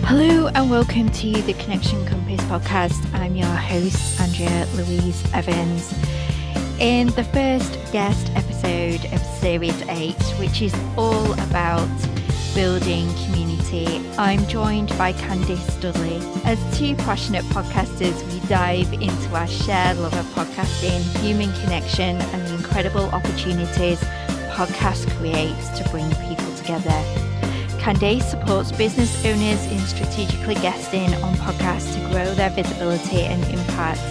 Hello and welcome to the Connection Compass podcast. I'm your host, Andrea Louise Evans. In the first guest episode of Series 8, which is all about building community, I'm joined by Candace Dudley. As two passionate podcasters, we dive into our shared love of podcasting, human connection, and the incredible opportunities podcasts create to bring people together. Candace supports business owners in strategically guesting on podcasts to grow their visibility and impact.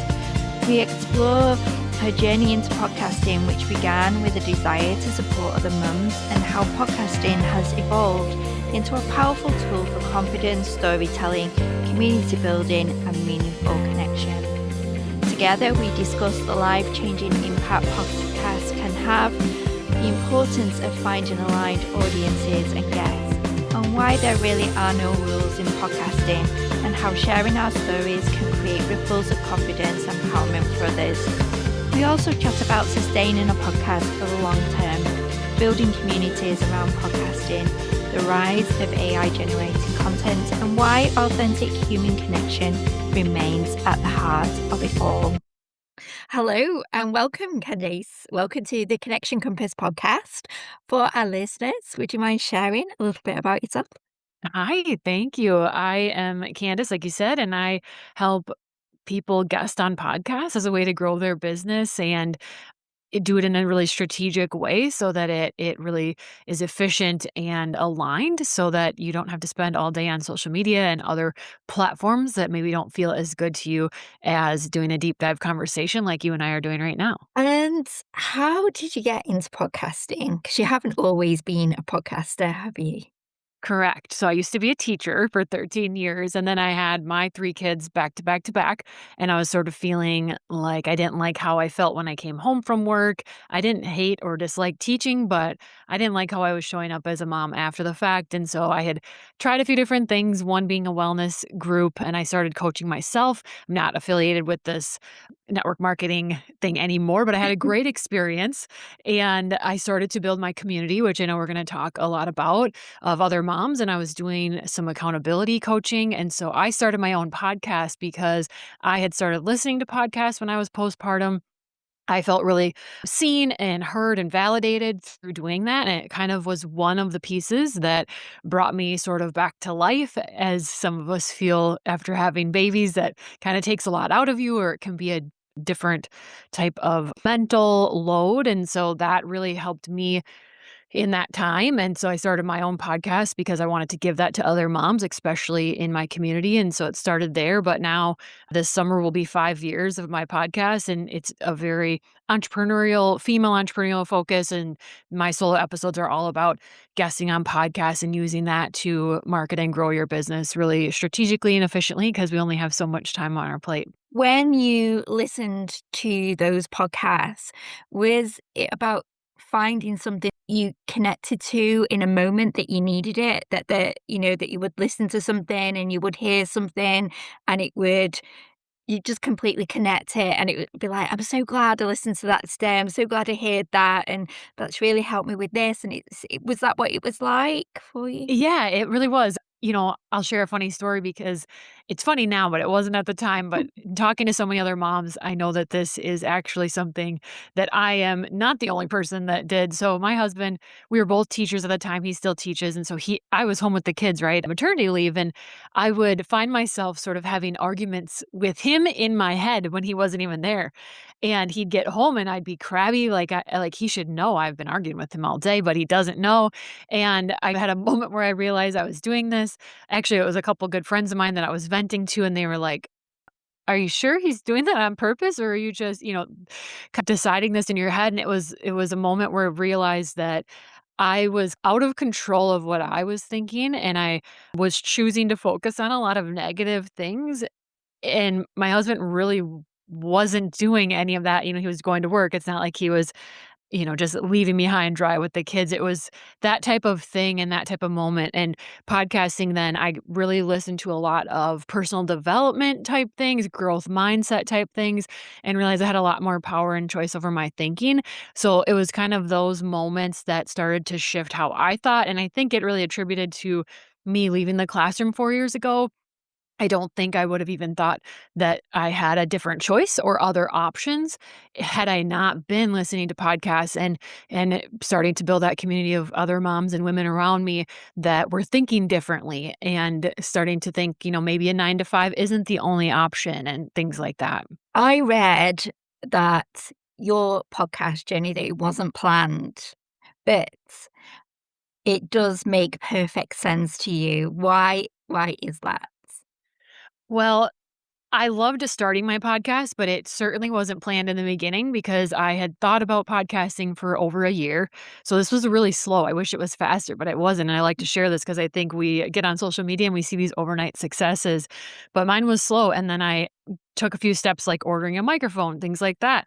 We explore her journey into podcasting, which began with a desire to support other mums, and how podcasting has evolved into a powerful tool for confidence, storytelling, community building, and meaningful connection. Together, we discuss the life-changing impact podcasts can have, the importance of finding aligned audiences and guests, and why there really are no rules in podcasting, and how sharing our stories can create ripples of confidence and empowerment for others. We also chat about sustaining a podcast for the long term, building communities around podcasting, the rise of AI-generated content, and why authentic human connection remains at the heart of it all. Hello and welcome, Candace. Welcome to the Connection Compass podcast. For our listeners, would you mind sharing a little bit about yourself? Hi, thank you. I am Candace, like you said, and I help people guest on podcasts as a way to grow their business and do it in a really strategic way so that it really is efficient and aligned so that you don't have to spend all day on social media and other platforms that maybe don't feel as good to you as doing a deep dive conversation like you and I are doing right now. And how did you get into podcasting? Because you haven't always been a podcaster, have you? Correct. So I used to be a teacher for 13 years, and then I had my 3 kids back to back to back, and I was sort of feeling like I didn't like how I felt when I came home from work. I didn't hate or dislike teaching, but I didn't like how I was showing up as a mom after the fact, and so I had tried a few different things, one being a wellness group, and I started coaching myself. I'm not affiliated with this network marketing thing anymore, but I had a great experience, and I started to build my community, which I know we're gonna talk a lot about, of other moms, and I was doing some accountability coaching. And so I started my own podcast because I had started listening to podcasts when I was postpartum. I felt really seen and heard and validated through doing that. And it kind of was one of the pieces that brought me sort of back to life, as some of us feel after having babies that kind of takes a lot out of you, or it can be a different type of mental load. And so that really helped me in that time, and so I started my own podcast because I wanted to give that to other moms, especially in my community, and so it started there, but now this summer will be 5 years of my podcast, and it's a very female entrepreneurial focus, and my solo episodes are all about guesting on podcasts and using that to market and grow your business really strategically and efficiently because we only have so much time on our plate. When you listened to those podcasts, was it about finding something you connected to in a moment that you needed it, that you would listen to something and you would hear something and you just completely connect it, and it would be like, I'm so glad I listened to that today. I'm so glad I heard that, and that's really helped me with this. And was that what it was like for you? Yeah, it really was. I'll share a funny story because it's funny now, but it wasn't at the time. But talking to so many other moms, I know that this is actually something that I am not the only person that did. So my husband, we were both teachers at the time. He still teaches. And so I was home with the kids, right? Maternity leave. And I would find myself sort of having arguments with him in my head when he wasn't even there. And he'd get home and I'd be crabby. Like he should know I've been arguing with him all day, but he doesn't know. And I had a moment where I realized I was doing this. Actually, it was a couple good friends of mine that I was venting to, and they were like, "Are you sure he's doing that on purpose, or are you just, deciding this in your head?" And it was a moment where I realized that I was out of control of what I was thinking, and I was choosing to focus on a lot of negative things. And my husband really wasn't doing any of that. He was going to work. It's not like he was just leaving me high and dry with the kids. It was that type of thing and that type of moment. And podcasting, then I really listened to a lot of personal development type things, growth mindset type things, and realized I had a lot more power and choice over my thinking. So it was kind of those moments that started to shift how I thought. And I think it really attributed to me leaving the classroom 4 years ago, I don't think I would have even thought that I had a different choice or other options had I not been listening to podcasts and starting to build that community of other moms and women around me that were thinking differently and starting to think, maybe a 9 to 5 isn't the only option and things like that. I read that your podcast journey, that it wasn't planned, but it does make perfect sense to you. Why is that? Well, I loved starting my podcast, but it certainly wasn't planned in the beginning because I had thought about podcasting for over a year. So this was really slow. I wish it was faster, but it wasn't. And I like to share this because I think we get on social media and we see these overnight successes, but mine was slow. And then I took a few steps like ordering a microphone, things like that.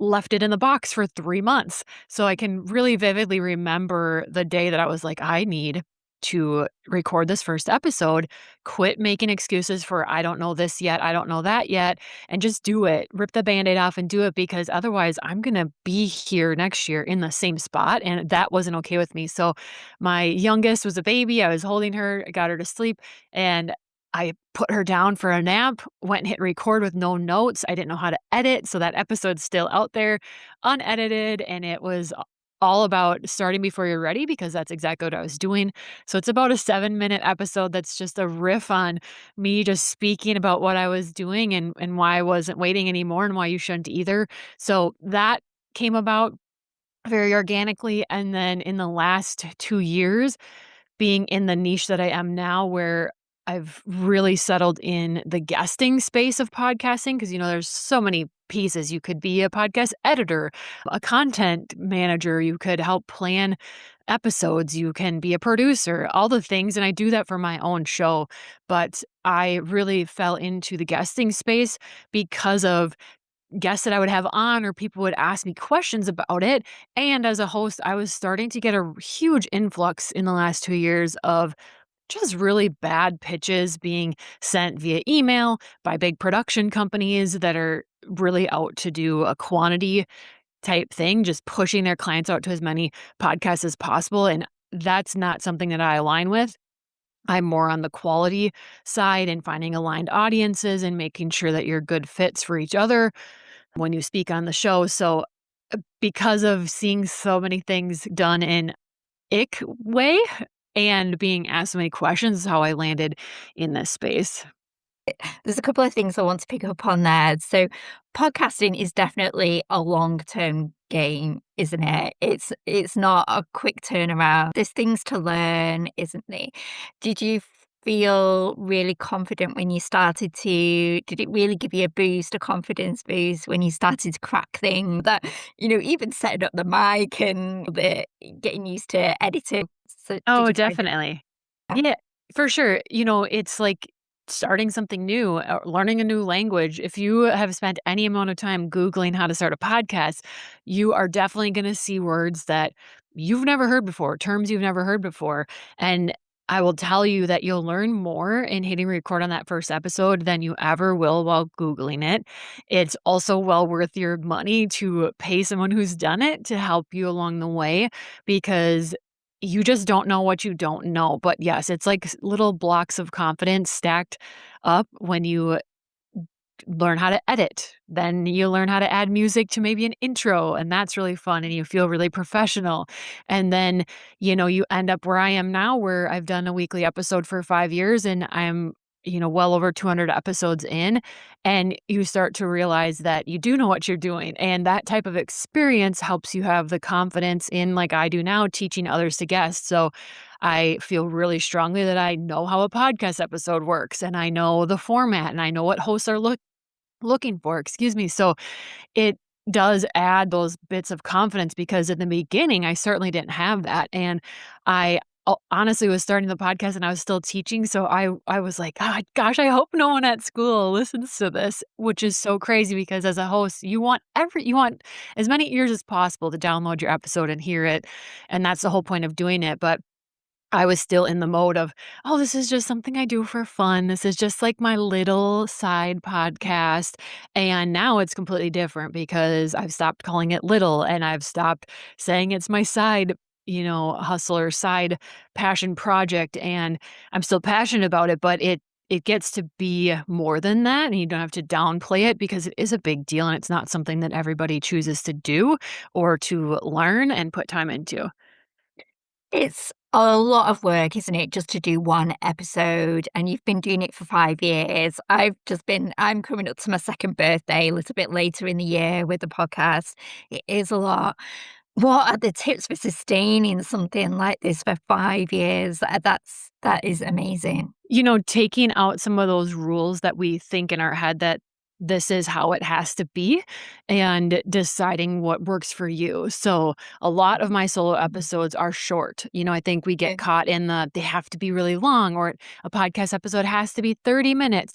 Left it in the box for 3 months. So I can really vividly remember the day that I was like, "I need to record this first episode, quit making excuses for I don't know this yet, I don't know that yet, and just do it. Rip the Band-Aid off and do it because otherwise I'm gonna be here next year in the same spot," and that wasn't okay with me. So my youngest was a baby, I was holding her, I got her to sleep, and I put her down for a nap, went and hit record with no notes. I didn't know how to edit, so that episode's still out there unedited, and it was all about starting before you're ready because that's exactly what I was doing. So it's about a 7-minute episode that's just a riff on me just speaking about what I was doing and why I wasn't waiting anymore and why you shouldn't either. So that came about very organically, and then in the last 2 years, being in the niche that I am now where I've really settled in the guesting space of podcasting because, there's so many pieces. You could be a podcast editor, a content manager, you could help plan episodes, you can be a producer, all the things. And I do that for my own show. But I really fell into the guesting space because of guests that I would have on or people would ask me questions about it. And as a host, I was starting to get a huge influx in the last 2 years of just really bad pitches being sent via email by big production companies that are really out to do a quantity type thing, just pushing their clients out to as many podcasts as possible. And that's not something that I align with. I'm more on the quality side and finding aligned audiences and making sure that you're good fits for each other when you speak on the show. So, because of seeing so many things done in ick way and being asked so many questions is how I landed in this space. There's a couple of things I want to pick up on there. So, podcasting is definitely a long-term game, isn't it? It's not a quick turnaround. There's things to learn, isn't there? Did you feel really confident when you started to did it really give you a boost, a confidence boost when you started to crack things that, even setting up the mic and the getting used to editing? So did Oh, you find it? definitely. Yeah, for sure. It's like starting something new, learning a new language. If you have spent any amount of time Googling how to start a podcast, you are definitely going to see words that you've never heard before, terms you've never heard before. And I will tell you that you'll learn more in hitting record on that first episode than you ever will while Googling it. It's also well worth your money to pay someone who's done it to help you along the way because you just don't know what you don't know, but yes, it's like little blocks of confidence stacked up when you learn how to edit. Then you learn how to add music to maybe an intro, and that's really fun, and you feel really professional. And then, you end up where I am now, where I've done a weekly episode for 5 years, and I'm, well over 200 episodes in, and you start to realize that you do know what you're doing. And that type of experience helps you have the confidence in, like I do now, teaching others to guest. So I feel really strongly that I know how a podcast episode works, and I know the format, and I know what hosts are looking for, excuse me. So it does add those bits of confidence because in the beginning, I certainly didn't have that. And I honestly was starting the podcast and I was still teaching. So I was like, God, gosh, I hope no one at school listens to this, which is so crazy because as a host, you want as many ears as possible to download your episode and hear it. And that's the whole point of doing it. But I was still in the mode of, "Oh, this is just something I do for fun. This is just like my little side podcast." And now it's completely different because I've stopped calling it little and I've stopped saying it's my side hustle or side passion project, and I'm still passionate about it, but it gets to be more than that, and you don't have to downplay it because it is a big deal, and it's not something that everybody chooses to do or to learn and put time into. It's a lot of work, isn't it, just to do one episode, and you've been doing it for 5 years. I'm coming up to my 2nd birthday a little bit later in the year with the podcast. It is a lot. What are the tips for sustaining something like this for 5 years? That is amazing. Taking out some of those rules that we think in our head that this is how it has to be and deciding what works for you. So, a lot of my solo Mhm. episodes are short. I think we get Yeah. caught in they have to be really long, or a podcast episode has to be 30 minutes.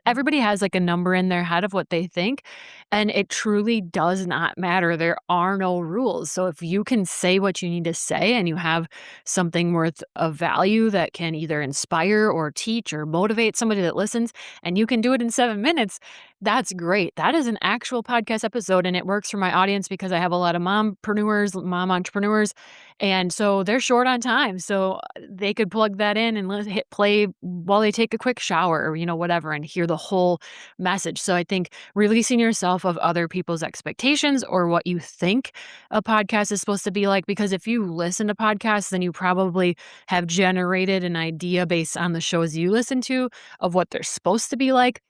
Everybody has like a number in their head of what they think, and it truly does not matter. There are no rules. So, if you can say what you need to say and you have something worth of value that can either inspire or teach or motivate somebody that listens, and you can do it in 7 minutes, that's great. That is an actual podcast episode, and it works for my audience because I have a lot of mom entrepreneurs, and so they're short on time. So they could plug that in and hit play while they take a quick shower or, whatever, and hear the whole message. So I think releasing yourself of other people's expectations or what you think a podcast is supposed to be like, because if you listen to podcasts, then you probably have generated an idea based on the shows you listen to of what they're supposed to be like.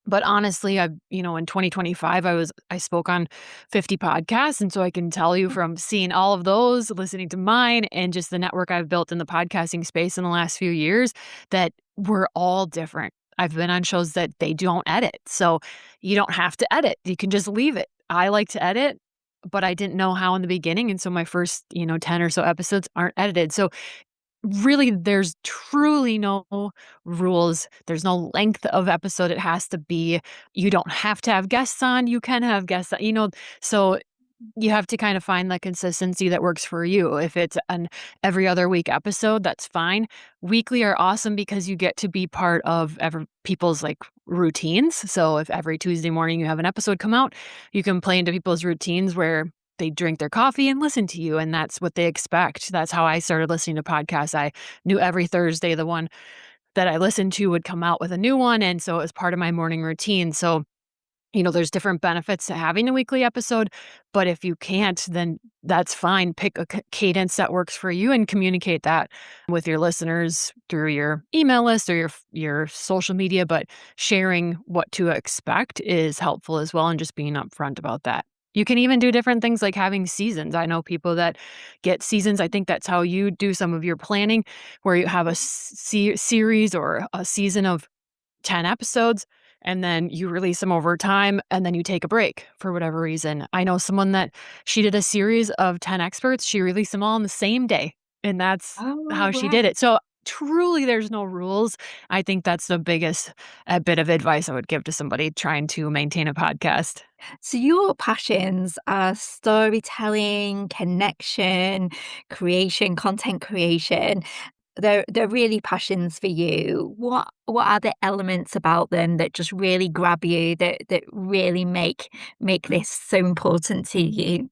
But honestly, in 2025, I spoke on 50 podcasts. And so I can tell you from seeing all of those, listening to mine, and just the network I've built in the podcasting space in the last few years, that we're all different. I've been on shows that they don't edit. So you don't have to edit. You can just leave it. I like to edit, but I didn't know how in the beginning. And so my first, 10 or so episodes aren't edited. So really, there's truly no rules. There's no length of episode it has to be. You don't have to have guests on. You can have guests on. So you have to kind of find the consistency that works for you. If it's an every other week episode, that's fine. Weekly are awesome because you get to be part of people's like routines. So if every Tuesday morning you have an episode come out, you can play into people's routines where they drink their coffee and listen to you, and that's what they expect. That's how I started listening to podcasts. I knew every Thursday the one that I listened to would come out with a new one, and so it was part of my morning routine. So there's different benefits to having a weekly episode, but if you can't, then that's fine. Pick a cadence that works for you and communicate that with your listeners through your email list or your social media. But sharing what to expect is helpful as well, and just being upfront about that. You can even do different things like having seasons. I know people that get seasons. I think that's how you do some of your planning, where you have a series or a season of 10 episodes, and then you release them over time, and then you take a break for whatever reason. I know someone that she did a series of 10 experts. She released them all on the same day, and that's Oh, how she did right. it. So truly, there's no rules. I think that's the biggest bit of advice I would give to somebody trying to maintain a podcast. So your passions are storytelling, connection, creation, content creation. They're really passions for you. What are the elements about them that just really grab you, that really make this so important to you?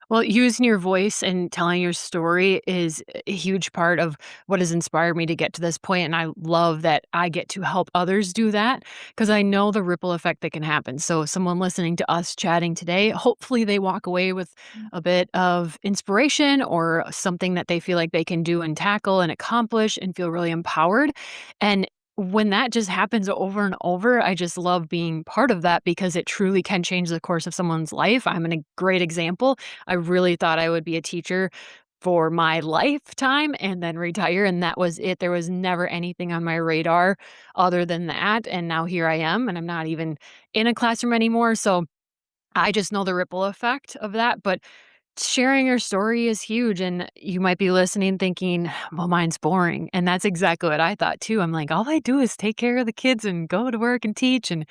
Well, using your voice and telling your story is a huge part of what has inspired me to get to this point, and I love that I get to help others do that because I know the ripple effect that can happen. So, someone listening to us chatting today, hopefully they walk away with a bit of inspiration or something that they feel like they can do and tackle and accomplish and feel really empowered. And when that just happens over and over, I just love being part of that because it truly can change the course of someone's life. I'm a great example. I really thought I would be a teacher for my lifetime and then retire, and that was it. There was never anything on my radar other than that, and now here I am, and I'm not even in a classroom anymore, so I just know the ripple effect of that, but sharing your story is huge, and you might be listening thinking, "Well, mine's boring," and that's exactly what I thought too. I'm like, "All I do is take care of the kids and go to work and teach, and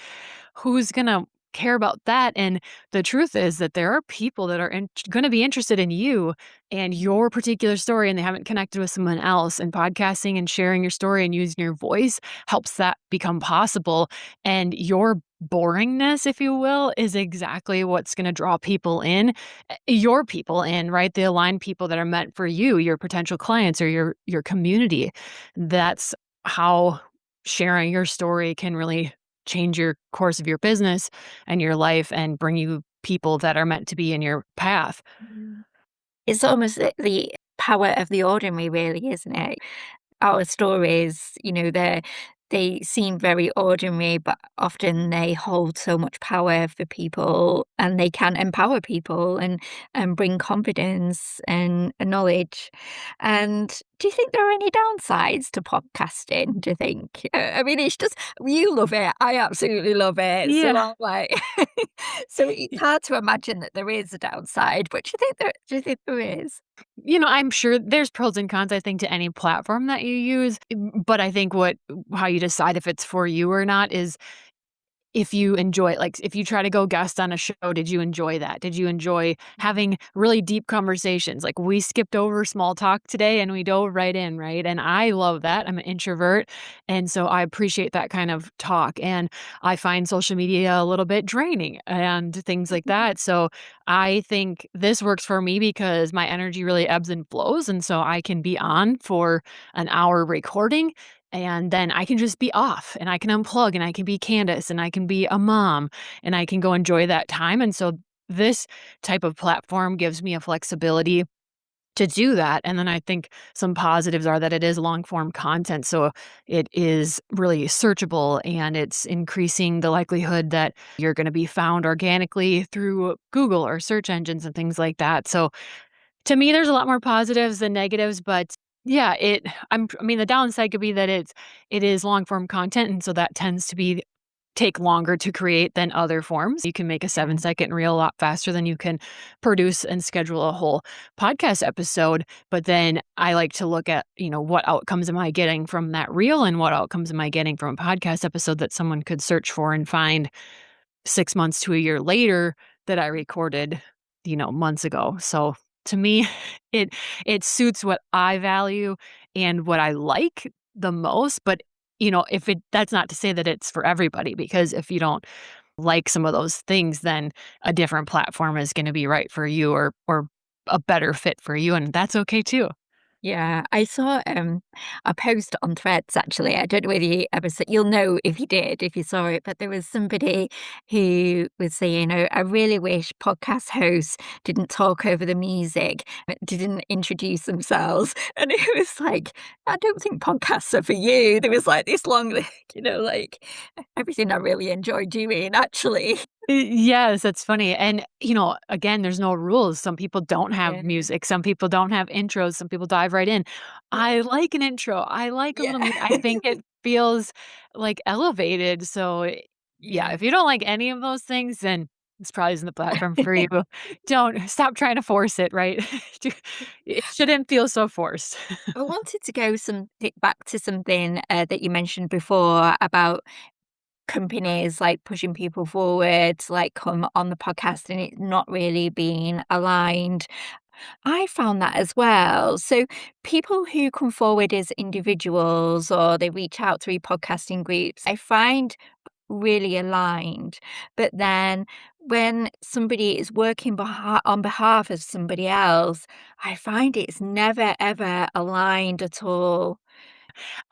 who's gonna care about that?" And the truth is that there are people that are gonna be interested in you and your particular story, and they haven't connected with someone else, and podcasting and sharing your story and using your voice helps that become possible, and your boringness, if you will, is exactly what's gonna draw people in, your people in, right? The aligned people that are meant for you, your potential clients or your community. That's how sharing your story can really change your course of your business and your life and bring you people that are meant to be in your path. Mm. It's almost the power of the ordinary, really, isn't it? Our stories, they seem very ordinary, but often they hold so much power for people, and they can empower people and bring confidence and knowledge. And do you think there are any downsides to podcasting? Do you think? I mean, it's just you love it. I absolutely love it. So Yeah. I'm like, so it's hard to imagine that there is a downside. But Do you think there is? I'm sure there's pros and cons, I think, to any platform that you use, but I think what how you decide if it's for you or not is if you enjoy it, like, if you try to go guest on a show, did you enjoy that? Did you enjoy having really deep conversations? Like, we skipped over small talk today and we dove right in, right? And I love that. I'm an introvert, and so I appreciate that kind of talk, and I find social media a little bit draining and things like that. So, I think this works for me because my energy really ebbs and flows, and so I can be on for an hour recording and then I can just be off and I can unplug and I can be Candace and I can be a mom and I can go enjoy that time. And so this type of platform gives me a flexibility to do that. And then I think some positives are that it is long form content. So it is really searchable and it's increasing the likelihood that you're going to be found organically through Google or search engines and things like that. So to me, there's a lot more positives than negatives, but yeah, I mean, the downside could be that it is long form content, and so that tends to be take longer to create than other forms. You can make a Yeah. 7-second reel a lot faster than you can produce and schedule a whole podcast episode, but then I like to look at, what outcomes am I getting from that reel and what outcomes am I getting from a podcast episode that someone could search for and find 6 months to a year later that I recorded, months ago. So to me, it it suits what I value and what I like the most, but if it that's not to say that it's for everybody because if you don't like some of those things, then a different platform is going to be right for you or a better fit for you and that's okay too. Yeah, I saw a post on Threads actually. I don't know whether you ever saw, you'll know if you did, if you saw it, but there was somebody who was saying, "Oh, I really wish podcast hosts didn't talk over the music, didn't introduce themselves." And it was like, I don't think podcasts are for you. There was like this long, like everything I really enjoy doing actually. Yes, that's funny, and, again, there's no rules. Some people don't have Yeah. music, some people don't have intros, some people dive right in. Yeah. I like an intro, I like a Yeah. little I think it feels, like, elevated, so, yeah, Yeah. if you don't like any of those things, then this probably isn't the platform for you. Don't stop trying to force it, right? It shouldn't feel so forced. I wanted to go back to something that you mentioned before about companies like pushing people forward to like come on the podcast and it not really being aligned. I found that as well. So people who come forward as individuals or they reach out through podcasting groups, I find really aligned. But then when somebody is working on behalf of somebody else, I find it's never ever aligned at all.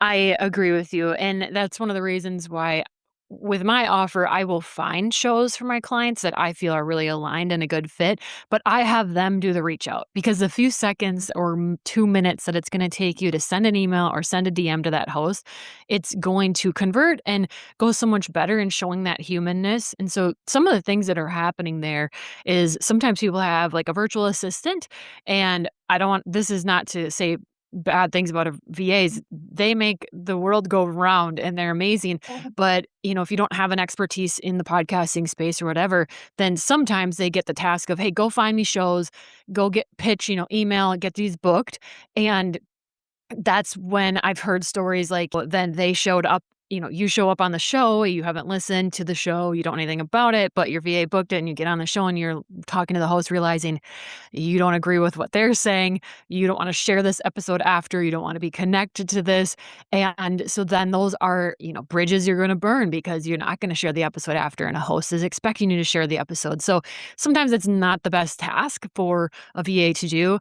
I agree with you, and that's one of the reasons why with my offer, I will find shows for my clients that I feel are really aligned and a good fit, but I have them do the reach out because the few seconds or 2 minutes that it's gonna take you to send an email or send a DM to that host, it's going to convert and go so much better in showing that humanness, and so some of the things that are happening there is sometimes people have, like, a virtual assistant, and I don't want this is not to say bad things about VAs. They make the world go round and they're amazing. But, if you don't have an expertise in the podcasting space or whatever, then sometimes they get the task of, hey, go find me shows, go get pitch, email, get these booked. And that's when I've heard stories like, well, then they showed up you show up on the show, you haven't listened to the show, you don't know anything about it, but your VA booked it and you get on the show and you're talking to the host realizing you don't agree with what they're saying. You don't want to share this episode after. You don't want to be connected to this. And so then those are, bridges you're going to burn because you're not going to share the episode after. And a host is expecting you to share the episode. So sometimes it's not the best task for a VA to do,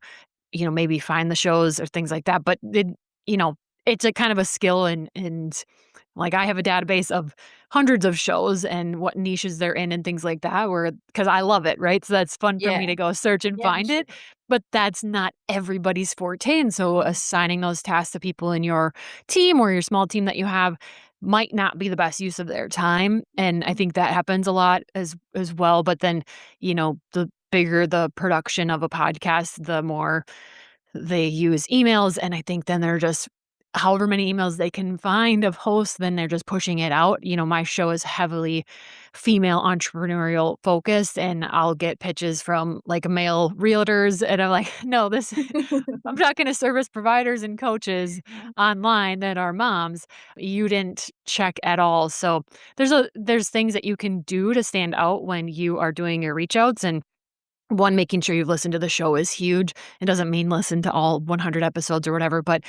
maybe find the shows or things like that. But you know, it's a kind of a skill and like, I have a database of hundreds of shows and what niches they're in and things like that where because I love it, right? So that's fun for me Yeah. to go search and Yeah, find sure. it, but that's not everybody's forte, and so assigning those tasks to people in your team or your small team that you have might not be the best use of their time, and I think that happens a lot as well, but then, the bigger the production of a podcast, the more they use emails, and I think then they're just however many emails they can find of hosts, then they're just pushing it out. My show is heavily female entrepreneurial focused, and I'll get pitches from, like, male realtors, and I'm like, "No, this I'm talking to service providers and coaches online that are moms. You didn't check at all." So, there's things that you can do to stand out when you are doing your reach outs, and one, making sure you've listened to the show is huge. It doesn't mean listen to all 100 episodes or whatever, but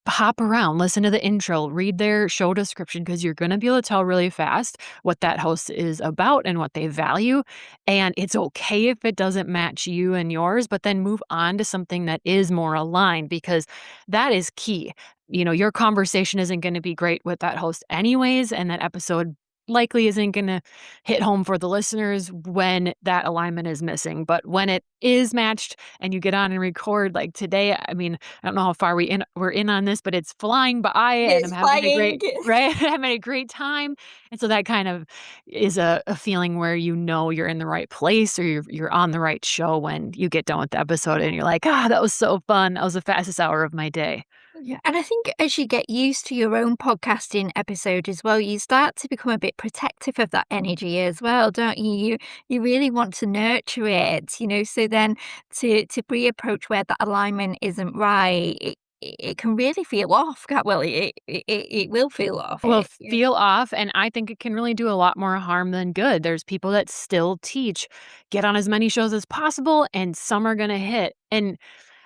hop around, listen to the intro, read their show description because you're going to be able to tell really fast what that host is about and what they value. And it's okay if it doesn't match you and yours, but then move on to something that is more aligned because that is key. Your conversation isn't going to be great with that host, anyways, and that episode likely isn't going to hit home for the listeners when that alignment is missing. But when it is matched and you get on and record, like today, I mean, I don't know how far we're in on this, but it's flying by and I'm It's having a flying. great right, having a great time. And so that kind of is a feeling where you're in the right place or you're on the right show when you get done with the episode and you're like, "Ah, that was so fun. That was the fastest hour of my day." Yeah, and I think as you get used to your own podcasting episode as well, you start to become a bit protective of that energy as well, don't you? You really want to nurture it, so then to pre-approach where that alignment isn't right, it can really feel off. Well, it will feel off. Will Yeah. feel off, and I think it can really do a lot more harm than good. There's people that still teach, get on as many shows as possible, and some are gonna hit, and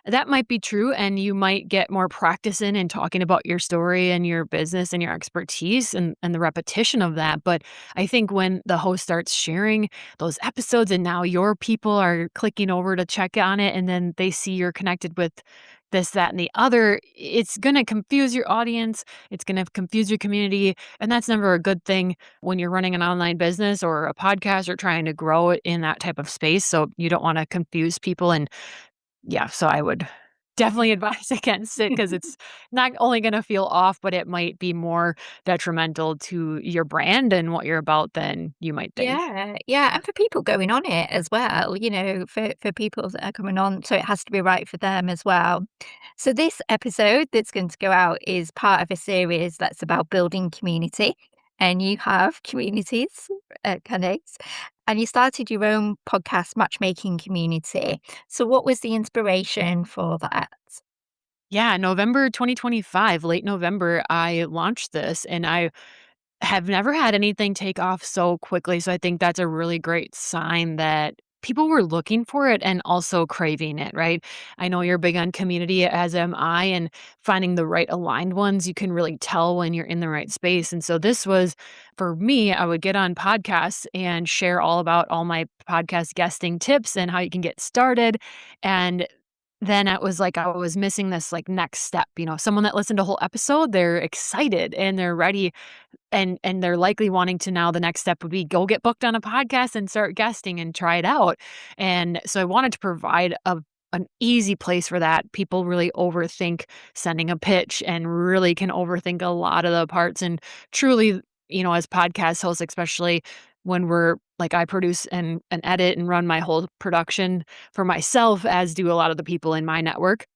that might be true, and you might get more practice in talking about your story and your business and your expertise and the repetition of that, but I think when the host starts sharing those episodes and now your people are clicking over to check on it, and then they see you're connected with this, that, and the other, it's gonna confuse your audience, it's gonna confuse your community, and that's never a good thing when you're running an online business or a podcast or trying to grow it in that type of space, so you don't wanna confuse people and yeah, so I would definitely advise against it because it's not only gonna feel off, but it might be more detrimental to your brand and what you're about than you might think. Yeah, yeah, and for people going on it as well, for people that are coming on, so it has to be right for them as well. So this episode that's going to go out is part of a series that's about building community, and you have communities, Candace, and you started your own podcast matchmaking community. So what was the inspiration for that? Yeah, November 2025, late November, I launched this, and I have never had anything take off so quickly, so I think that's a really great sign that people were looking for it and also craving it, right? I know you're big on community, as am I, and finding the right aligned ones, you can really tell when you're in the right space, and so this was for me, I would get on podcasts and share all about all my podcast guesting tips and how you can get started, and then it was like I was missing this, like, next step, someone that listened to a whole episode, they're excited and they're ready and they're likely wanting to now the next step would be go get booked on a podcast and start guesting and try it out. And so I wanted to provide an easy place for that. People really overthink sending a pitch and really can overthink a lot of the parts. And truly, as podcast hosts, especially when we're like I produce and edit and run my whole production for myself, as do a lot of the people in my network.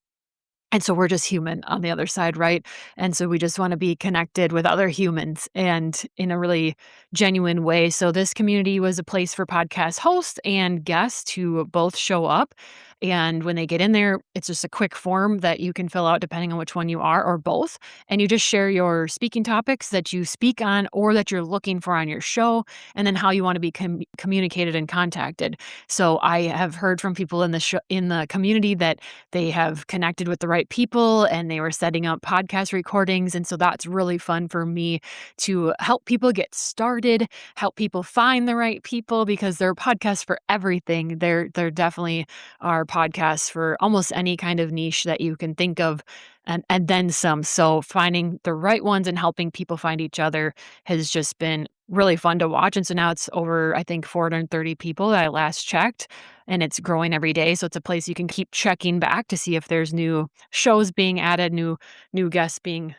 And so we're just human on the other side, right? And so we just want to be connected with other humans and in a really genuine way. So this community was a place for podcast hosts and guests to both show up. And when they get in there, it's just a quick form that you can fill out depending on which one you are or both. And you just share your speaking topics that you speak on or that you're looking for on your show, and then how you want to be communicated and contacted. So I have heard from people in in the community that they have connected with the right people and they were setting up podcast recordings. And so that's really fun for me to help people get started, help people find the right people because there are podcasts for everything. There definitely are podcasts for almost any kind of niche that you can think of and then some. So finding the right ones and helping people find each other has just been really fun to watch. And so now it's over, I think, 430 people that I last checked, and it's growing every day. So it's a place you can keep checking back to see if there's new shows being added, new guests being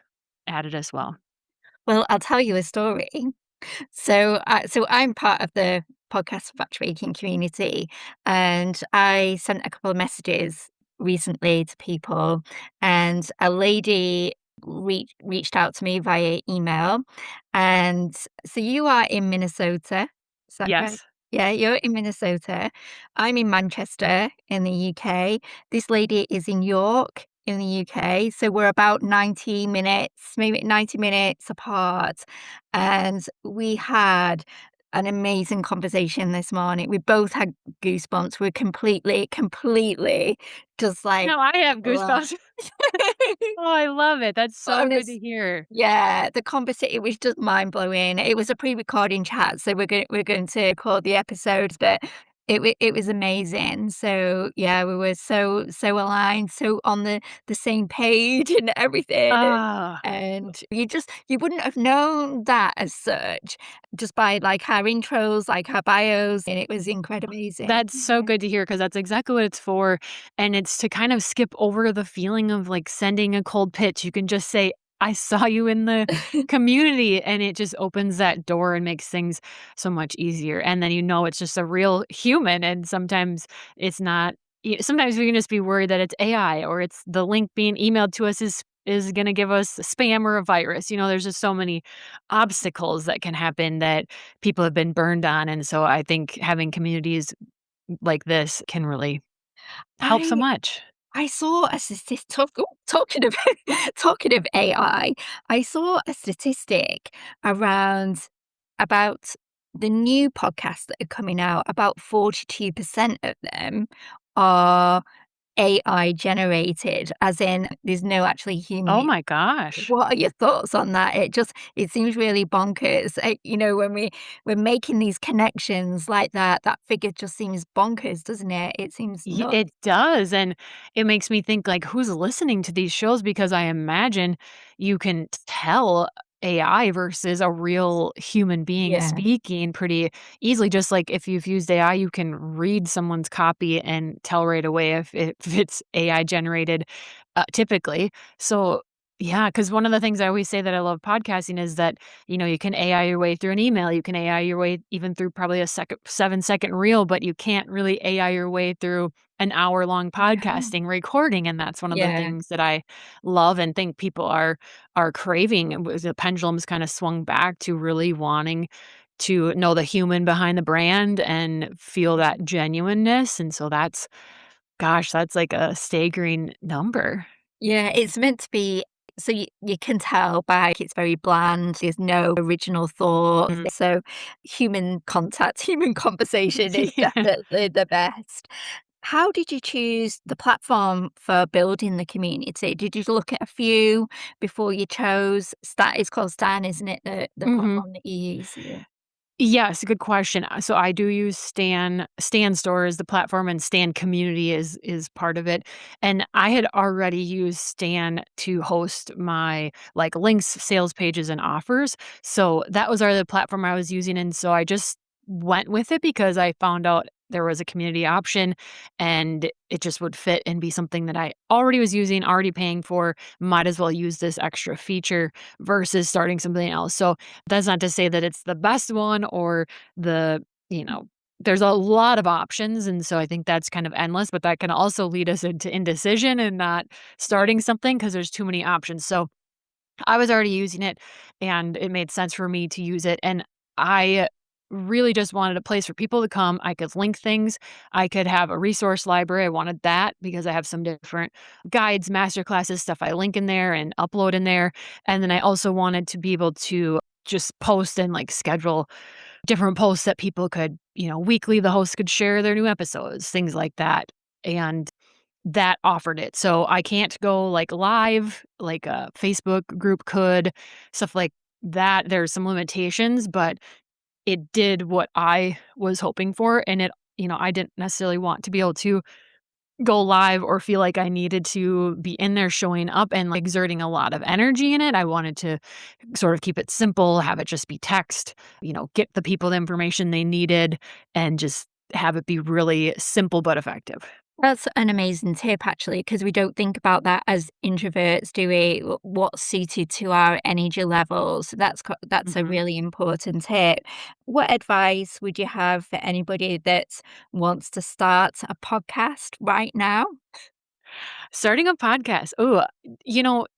added as well. Well, I'll tell you a story. So I'm part of the podcast matchmaking community, and I sent a couple of messages recently to people, and a lady reached out to me via email. And so you are in Minnesota, is that right? Yes. Yeah, you're in Minnesota. I'm in Manchester in the UK. This lady is in York in the UK. So we're about 90 minutes, maybe 90 minutes apart. And we had an amazing conversation this morning. We both had goosebumps. We're completely just like, No, I have "Ugh." goosebumps. Oh, I love it. That's so good to Honest hear. yeah, the conversation it was just mind-blowing. It was a pre-recording chat, so we're going to record the episodes, but it was amazing. So, yeah, we were so aligned, so on the same page and everything, Ah. and you wouldn't have known that as such just by, like, our intros, like, our bios, and it was amazing. That's so good to hear because that's exactly what it's for, and it's to kind of skip over the feeling of, like, sending a cold pitch. You can just say, "I saw you in the community," and it just opens that door and makes things so much easier, and then you know it's just a real human, and sometimes it's not sometimes we can just be worried that it's AI or it's the link being emailed to us is gonna give us a spam or a virus. There's just so many obstacles that can happen that people have been burned on, and so I think having communities like this can really help so I much. I saw a talking of talking of AI, I saw a statistic around about the new podcasts that are coming out. About 42% of them are AI generated, as in there's no actually Oh human. my gosh. What are your thoughts on that? It seems really bonkers. When we're making these connections like that, that figure just seems bonkers, doesn't it? It seems nuts. It does, and it makes me think, like, who's listening to these shows because I imagine you can tell AI versus a real human being Yeah. speaking pretty easily, just like if you've used AI, you can read someone's copy and tell right away if it's AI generated, typically. So, yeah, because one of the things I always say that I love podcasting is that, you can AI your way through an email, you can AI your way even through probably a 7-second reel, but you can't really AI your way through an hour-long Yeah. podcasting recording, and that's one of the Yeah. things that I love and think people are craving. The pendulum's kinda swung back to really wanting to know the human behind the brand and feel that genuineness, and so that's like a staggering number. Yeah, it's meant to be so you can tell by it's very bland, there's no original thought. Mm. So human contact, human conversation is Yeah. definitely the best. How did you choose the platform for building the community? Did you look at a few before you chose Stan? It's called Stan, isn't it? The Mhm. platform that you use? Yeah. Yes, good question. So I do use Stan Store as the platform, and Stan Community is part of it. And I had already used Stan to host my like links, sales pages, and offers. So that was already the platform I was using, and so I just went with it because I found out there was a community option, and it just would fit and be something that I already was using, already paying for. Might as well use this extra feature versus starting something else. So that's not to say that it's the best one or the you know, there's a lot of options, and so I think that's kind of endless, but that can also lead us into indecision and not Yeah. starting something because there's too many options. So I was already using it, and it made sense for me to use it, and I really just wanted a place for people to come. I could link things. I could have a resource library. I wanted that because I have some different guides, master classes, stuff I link in there and upload in there. And then I also wanted to be able to just post and like schedule different posts that people could, weekly the host could share their new episodes, things like that. And that offered it. So I can't go like live like a Facebook group could, stuff like that. There's some limitations, but it did what I was hoping for. And I didn't necessarily want to be able to go live or feel like I needed to be in there showing up and like exerting a lot of energy in it. I wanted to sort of keep it simple, have it just be text, get the people the information they needed and just have it be really simple but effective. That's an amazing tip, actually, because we don't think about that as introverts, do we? What's suited to our energy levels. That's a Mhm. really important tip. What advice would you have for anybody that wants to start a podcast right now? Starting a podcast. Oh,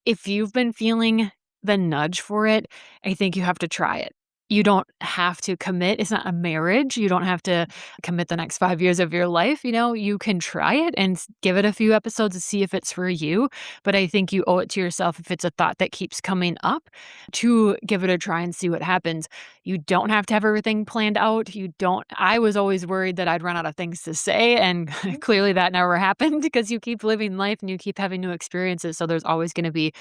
if you've been feeling the nudge for it, I think you have to try it. You don't have to commit. It's not a marriage. You don't have to commit the next 5 years of your life. You can try it and give it a few episodes to see if it's for you. But I think you owe it to yourself if it's a thought that keeps coming up to give it a try and see what happens. You don't have to have everything planned out. I was always worried that I'd run out of things to say, and clearly that never happened because you keep living life and you keep having new experiences. So there's always going to be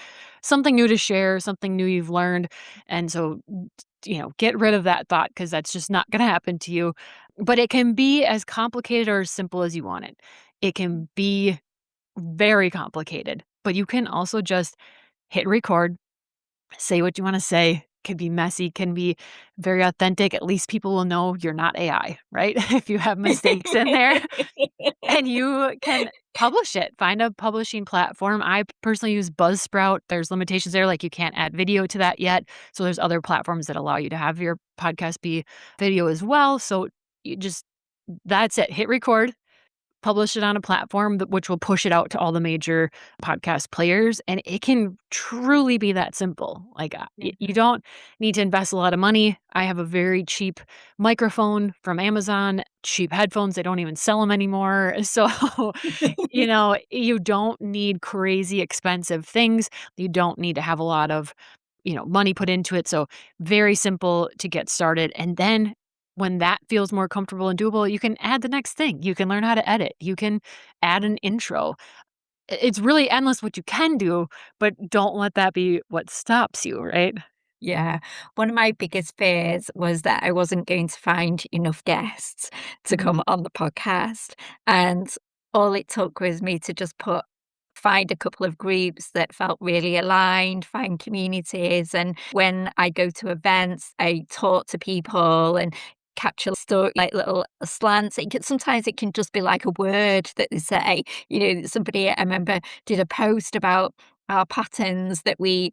something new to share, something new you've learned. And so, get rid of that thought because that's just not going to happen to you. But it can be as complicated or as simple as you want it. It can be very complicated, but you can also just hit record, say what you wanna say, can be messy, can be very authentic, at least people will know you're not AI, right? If you have mistakes in there, and you can publish it, find a publishing platform. I personally use Buzzsprout. There's limitations there, like you can't add video to that yet, so there's other platforms that allow you to have your podcast be video as well, so you just that's it, hit record, publish it on a platform which will push it out to all the major podcast players, and it can truly be that simple. Like, you don't need to invest a lot of money. I have a very cheap microphone from Amazon, cheap headphones, they don't even sell them anymore. So, you don't need crazy expensive things. You don't need to have a lot of, money put into it. So, very simple to get started. And then when that feels more comfortable and doable, you can add the next thing. You can learn how to edit. You can add an intro. It's really endless what you can do, but don't let that be what stops you, right? Yeah. One of my biggest fears was that I wasn't going to find enough guests to Mhm. come on the podcast. And all it took was me to just find a couple of groups that felt really aligned, find communities. And when I go to events, I talk to people and capture story like little slants. Sometimes it can just be like a word that they say. Somebody I remember did a post about our patterns that we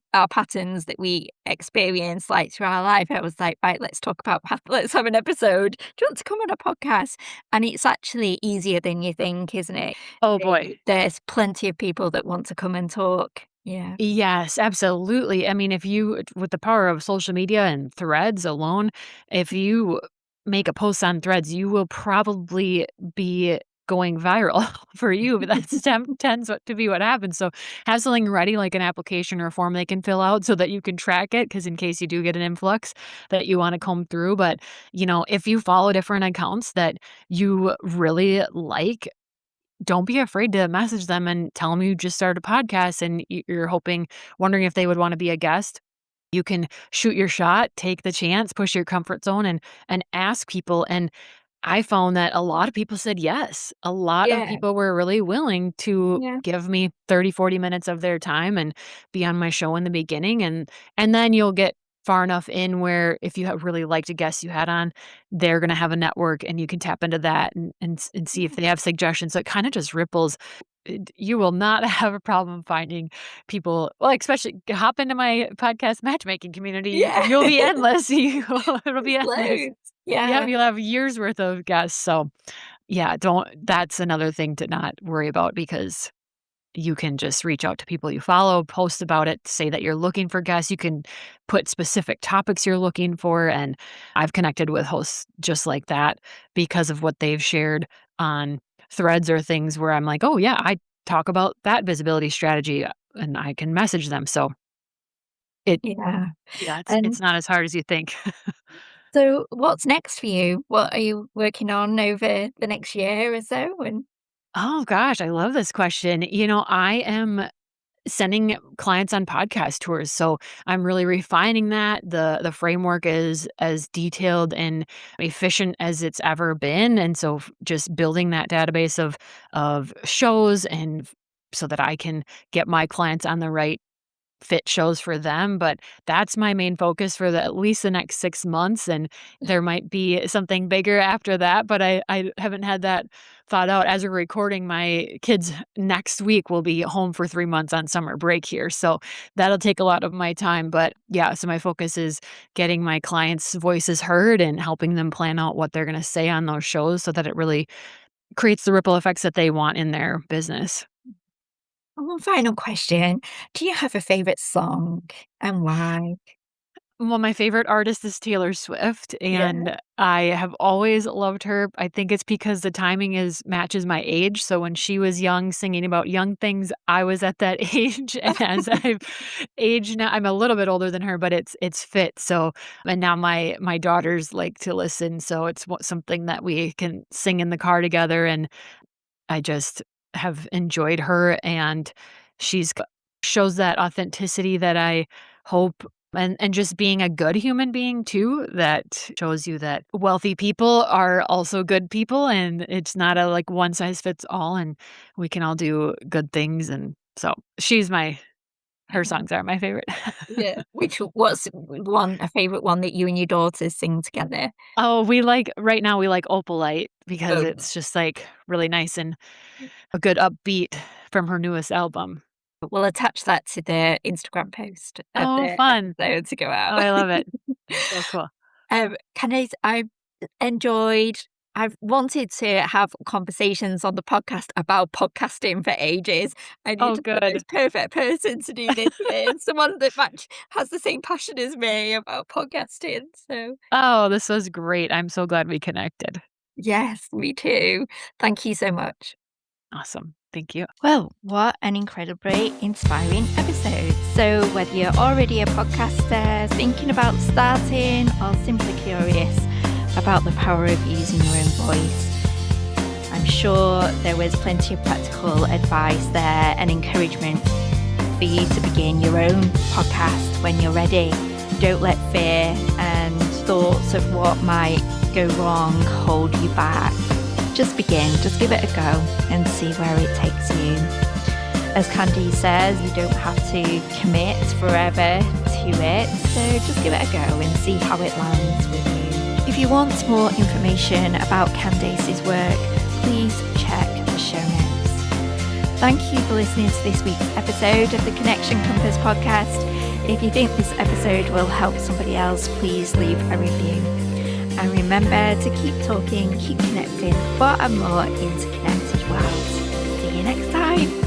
experience like through our life. I was like, right, let's talk about let's have an episode. Do you want to come on a podcast? And it's actually easier than you think, isn't it? Oh boy. There's plenty of people that want to come and talk. Yeah. Yes, absolutely. I mean, if you with the power of social media and Threads alone, if you make a post on Threads, you will probably be going viral for you, but that's tends to be what happens. So have something ready, like an application or a form they can fill out so that you can track it. Because in case you do get an influx that you want to comb through. But, if you follow different accounts that you really like, don't be afraid to message them and tell them you just started a podcast and you're wondering if they would want to be a guest. You can shoot your shot, take the chance, push your comfort zone and ask people. And I found that a lot of people said yes. A lot of Yeah. people were really willing to Yeah. give me 30, 40 minutes of their time and be on my show in the beginning. And then you'll get far enough in where if you have really liked a guest you had on, they're gonna have a network and you can tap into that and see if they have suggestions. So it kind of just ripples. You will not have a problem finding people, well, especially hop into my podcast matchmaking community. Yeah. You'll be endless. It'll be There's endless. loads. Yep, Yeah. you'll have years worth of guests, so, yeah, don't that's another thing to not worry about because you can just reach out to people you follow, post about it, say that you're looking for guests. You can put specific topics you're looking for. And I've connected with hosts just like that because of what they've shared on threads or things where I'm like, oh, yeah, I talk about that visibility strategy and I can message them. So it, Yeah. yeah, it's And not as hard as you think. so what's next for you? What are you working on over the next year or so? And Oh gosh, I love this question. I am sending clients on podcast tours. So I'm really refining that. The framework is as detailed and efficient as it's ever been. And so just building that database of shows and so that I can get my clients on the right fit shows for them, but that's my main focus for at least the next 6 months, and there might be something bigger after that, but I haven't had that thought out. As we're recording, my kids next week will be home for 3 months on summer break here, so that'll take a lot of my time, but yeah, so my focus is getting my clients' voices heard and helping them plan out what they're gonna say on those shows so that it really creates the ripple effects that they want in their business. one final question. Do you have a favorite song and why? Well, my favorite artist is Taylor Swift, Yeah. and I have always loved her. I think it's because the timing is matches my age. So when she was young, singing about young things, I was at that age. And as I've aged now, I'm a little bit older than her, but it's fit. So and now my daughters like to listen, so it's something that we can sing in the car together. And I just have enjoyed her, and shows that authenticity that I hope, and just being a good human being too, that shows you that wealthy people are also good people, and it's not a, like, one size fits all, and we can all do good things, and so her songs are my favorite. Yeah. What's one a favorite one that you and your daughters sing together? Oh, we like right now, we like Opalite because Oh, it's just, like, really nice and a good upbeat from her newest album. we'll attach that to the Instagram post of Oh, the fun. episode to go Oh, out. I love it. So cool. Candace, I've enjoyed I've wanted to have conversations on the podcast about podcasting for ages. I knew Oh, just the good. most perfect person to do this with, someone that has the same passion as me about podcasting. So, Oh, this was great. I'm so glad we connected. yes, me too. Thank you so much. Awesome. Thank you. Well, what an incredibly inspiring episode. So, whether you're already a podcaster, thinking about starting, or simply curious about the power of using your own voice, I'm sure there was plenty of practical advice there and encouragement for you to begin your own podcast when you're ready. Don't let fear and thoughts of what might go wrong hold you back. Just begin, just give it a go and see where it takes you. As Candace says, you don't have to commit forever to it, so just give it a go and see how it lands with you. If you want more information about Candace's work, please check the show notes. Thank you for listening to this week's episode of the Connection Compass podcast. If you think this episode will help somebody else, please leave a review. And remember to keep talking, keep connecting for a more interconnected world. See you next time.